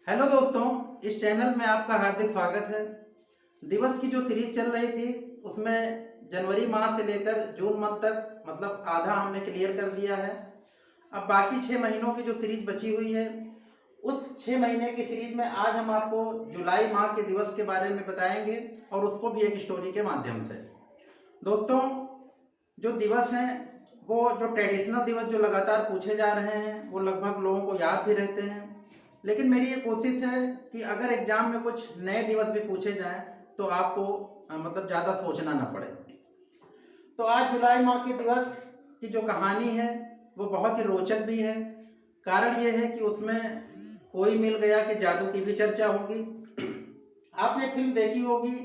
Hello दोस्तों, इस channel में आपका हार्दिक स्वागत है। दिवस की जो सीरीज चल रही थी उसमें जनवरी माह से लेकर जून मंथ तक मतलब आधा हमने क्लियर कर दिया है। अब बाकी 6 महीनों की जो सीरीज बची हुई है उस 6 महीने की सीरीज में आज हम आपको जुलाई माह के दिवस के बारे में बताएंगे और उसको भी एक स्टोरी के माध्यम से। दोस्तों, जो दिवस हैं वो जो ट्रेडिशनल दिवस जो लगातार पूछे जा रहे हैं वो लगभग लोगों को याद भी रहते हैं, लेकिन मेरी ये कोशिश है कि अगर एग्जाम में कुछ नए दिवस भी पूछे जाएं तो आपको मतलब ज़्यादा सोचना ना पड़े। तो आज जुलाई माह के दिवस की जो कहानी है वो बहुत ही रोचक भी है। कारण ये है कि उसमें कोई मिल गया कि जादू की भी चर्चा होगी। आपने फिल्म देखी होगी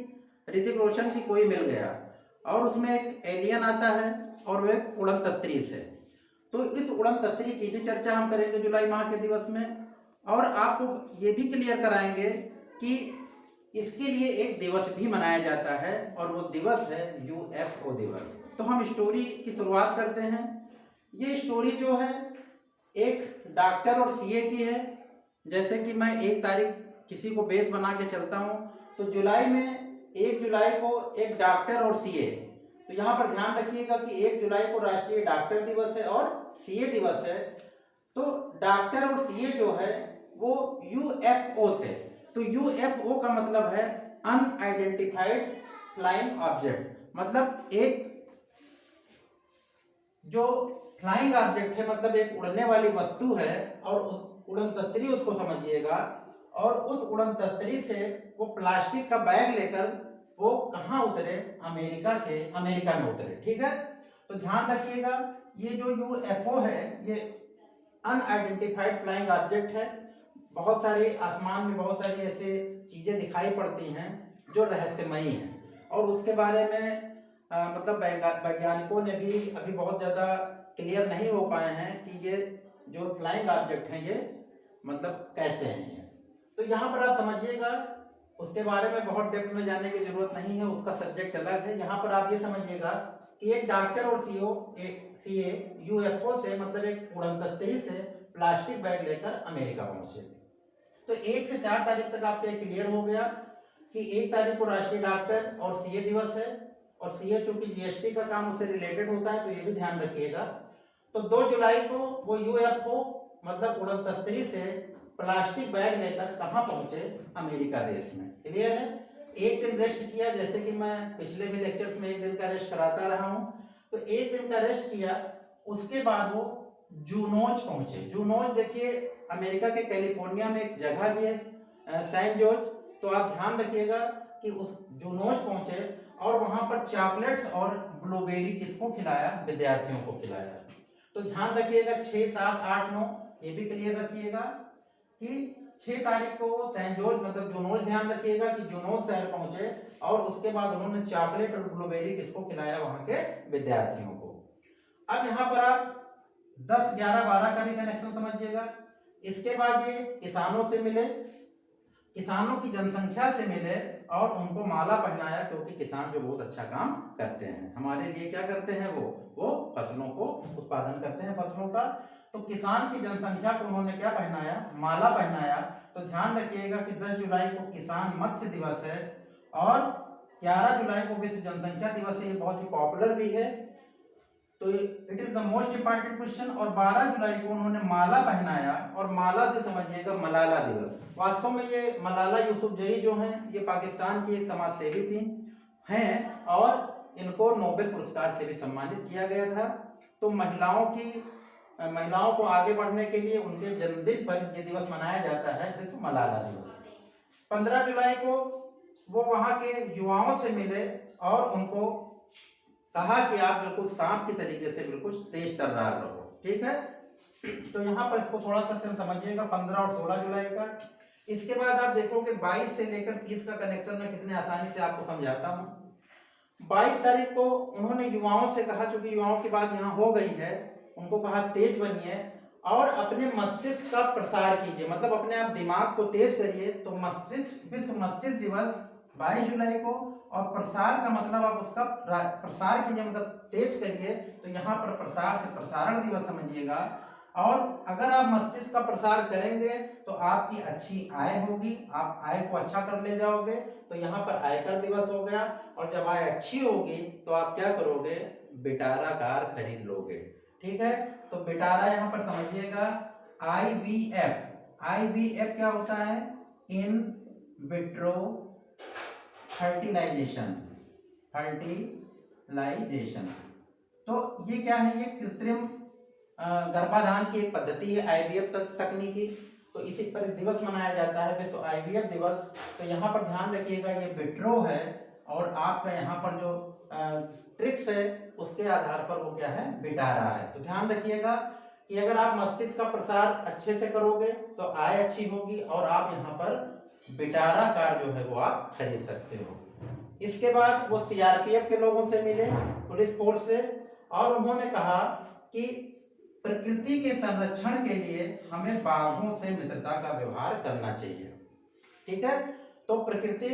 ऋतिक रोशन की कोई मिल गया, और उसमें एक एलियन आता है और वो एक उड़न तस्त्री से। तो इस उड़न तस्त्री की भी चर्चा हम करेंगे जुलाई माह के दिवस में, और आपको ये भी क्लियर कराएंगे कि इसके लिए एक दिवस भी मनाया जाता है और वो दिवस है यूएफओ दिवस। तो हम स्टोरी की शुरुआत करते हैं। ये स्टोरी जो है एक डॉक्टर और सीए की है। जैसे कि मैं 1 तारीख किसी को बेस बना के चलता हूँ, तो जुलाई में 1 जुलाई को एक डॉक्टर और सीए। तो यहाँ पर ध्यान रखिएगा कि 1 जुलाई को राष्ट्रीय डॉक्टर दिवस है और सीए दिवस है। तो डॉक्टर और सीए जो है वो यूएफओ से। तो यूएफओ का मतलब है अनआइडेंटिफाइड फ्लाइंग ऑब्जेक्ट, मतलब एक जो फ्लाइंग ऑब्जेक्ट है मतलब एक उड़ने वाली वस्तु है, और उस उड़न तस्तरी उसको समझिएगा। और उस उड़न तस्तरी से वो प्लास्टिक का बैग लेकर वो कहाँ उतरे? अमेरिका में उतरे। ठीक है, तो ध्यान रखिएगा ये जो यूएफओ है ये अनआइडेंटिफाइड फ्लाइंग ऑब्जेक्ट है। बहुत सारे आसमान में बहुत सारी ऐसे चीजें दिखाई पड़ती हैं जो रहस्यमयी हैं, और उसके बारे में मतलब वैज्ञानिकों ने भी अभी बहुत ज़्यादा क्लियर नहीं हो पाए हैं कि ये जो फ्लाइंग ऑब्जेक्ट हैं ये मतलब कैसे हैं ये। तो यहाँ पर आप समझिएगा, उसके बारे में बहुत डेप्थ में जाने की जरूरत नहीं है, उसका सब्जेक्ट अलग है। यहाँ पर आप ये समझिएगा कि एक डॉक्टर और सीए यूएफओ से मतलब एक उड़न तस्तरी से प्लास्टिक बैग लेकर अमेरिका पहुंचे। तो 1 से 4 तारीख तक आपके क्लियर हो गया कि 1 तारीख को राष्ट्रीय डॉक्टर और सीए दिवस है, और सीए चूंकि जीएसटी का काम उससे रिलेटेड होता है तो ये भी ध्यान रखिएगा। तो 2 जुलाई को वो यूएफओ मतलब उड़न तस्तरी से प्लास्टिक बैग लेकर कहाँ पहुंचे? अमेरिका देश में। क्लियर है? एक दिन रेस्ट किया, जैसे कि मैं पिछले भी लेक्चर्स में 1 दिन का रेस्ट कराता रहा हूं। तो 1 दिन का रेस्ट किया, उसके बाद वो जूनोज पहुंचे। जूनोज देखिए अमेरिका के कैलिफोर्निया में एक जगह भी है सैन जोर्ज। तो आप ध्यान रखिएगा कि उस जूनोज पहुंचे और वहां पर चॉकलेट्स और ब्लूबेरी किसको खिलाया? विद्यार्थियों को खिलाया। तो ध्यान रखिएगा 6, 7, 8, 9 ये भी क्लियर रखिएगा कि 6 तारीख को वो सैन जोर्ज मतलब जूनोज, ध्यान रखिएगा कि जूनोज शहर पहुंचे, और उसके बाद उन्होंने चॉकलेट और ब्लूबेरी किसको खिलाया? वहां के विद्यार्थियों को। अब यहाँ पर आप 10, 11, 12 का भी कनेक्शन समझिएगा। इसके बाद ये किसानों से मिले, किसानों की जनसंख्या से मिले और उनको माला पहनाया, क्योंकि किसान जो बहुत अच्छा काम करते हैं हमारे लिए। क्या करते हैं? वो फसलों को उत्पादन करते हैं फसलों का। तो किसान की जनसंख्या को उन्होंने क्या पहनाया? माला पहनाया। तो ध्यान रखिएगा कि 10 जुलाई को किसान मत्स्य दिवस है और 11 जुलाई को विश्व जनसंख्या दिवस है। ये बहुत ही पॉपुलर भी है, तो it is the most important question. और 12 जुलाई को उन्होंने माला पहनाया, और माला से समझिएगा मलाला दिवस। वास्तव में ये मलाला यूसुफजई जो हैं ये पाकिस्तान की एक समाज सेवी थी हैं, और इनको नोबेल पुरस्कार से भी सम्मानित किया गया था। तो महिलाओं को आगे बढ़ने के लिए उनके जन्मदिन पर यह दिवस मनाया जाता है, विश्व मलाला दिवस। 15 जुलाई को वो वहां के युवाओं से मिले और उनको कहा कि आप बिल्कुल सांप की तरीके से बिल्कुल तेज तर्रार रहो। ठीक है, तो यहाँ पर इसको थोड़ा सा समझिएगा 15 और 16 जुलाई का। इसके बाद आप देखोगे 22 से लेकर 30 का कनेक्शन में कितने आसानी से आपको समझाता हूँ। 22 तारीख को उन्होंने युवाओं से कहा, चूंकि युवाओं की बात यहाँ हो गई है, उनको कहा तेज बनिए और अपने मस्तिष्क का प्रसार कीजिए, मतलब अपने आप दिमाग को तेज करिए। तो विश्व मस्तिष्क दिवस 22 जुलाई को, और प्रसार का मतलब आप उसका प्रसार कीजिए मतलब तेज करिए। तो यहाँ पर प्रसार से प्रसारण दिवस समझिएगा। और अगर आप मस्तिष्क का प्रसार करेंगे तो आपकी अच्छी आय होगी, आप आय को अच्छा कर ले जाओगे। तो यहाँ पर आयकर दिवस हो गया। और जब आय अच्छी होगी तो आप क्या करोगे, बिटारा कार खरीद लोगे। ठीक है, तो बिटारा यहाँ पर समझिएगा IVF। IVF क्या होता है, इन विट्रो फर्टिलाइजेशन। तो ये क्या है, ये कृत्रिम गर्भाधान की एक पद्धति है, IVF तकनीकी। तो इसी पर दिवस मनाया जाता है, विश्व IVF दिवस। तो यहाँ पर ध्यान रखिएगा, ये विट्रो है और आपका यहाँ पर जो ट्रिक्स है उसके आधार पर वो क्या है, बिटारा है। तो ध्यान रखिएगा कि अगर आप मस्तिष्क का प्रसार अच्छे से करोगे तो आय अच्छी होगी और आप यहाँ पर बिटारा कार जो है वो आप खरीद सकते हो। इसके बाद वो CRPF के लोगों से मिले, पुलिस फोर्स से, और उन्होंने कहा कि प्रकृति के संरक्षण के लिए हमें बाघों से मित्रता का व्यवहार करना चाहिए। ठीक है, तो प्रकृति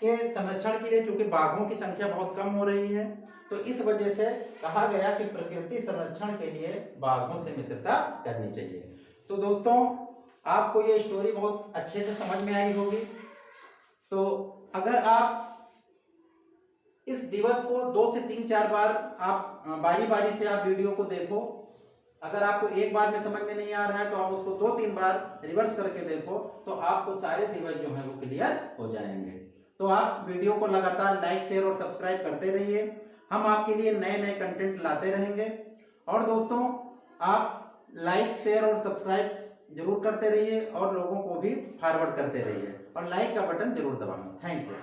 के संरक्षण के लिए चूंकि बाघों की संख्या बहुत कम हो रही है, तो इस वजह से कहा गया कि प्रकृति संरक्षण के लिए बाघों से मित्रता करनी चाहिए। तो दोस्तों, आपको ये स्टोरी बहुत अच्छे से समझ में आई होगी। तो अगर आप इस दिवस को 2 से 3-4 बार आप बारी बारी से आप वीडियो को देखो। अगर आपको एक बार में समझ में नहीं आ रहा है तो आप उसको 2-3 बार रिवर्स करके देखो, तो आपको सारे दिवस जो है वो क्लियर हो जाएंगे। तो आप वीडियो को लगातार लाइक, शेयर और सब्सक्राइब करते रहिए। हम आपके लिए नए नए कंटेंट लाते रहेंगे। और दोस्तों, आप लाइक, शेयर और सब्सक्राइब जरूर करते रहिए और लोगों को भी फॉरवर्ड करते रहिए और लाइक का बटन जरूर दबाना। Thank you.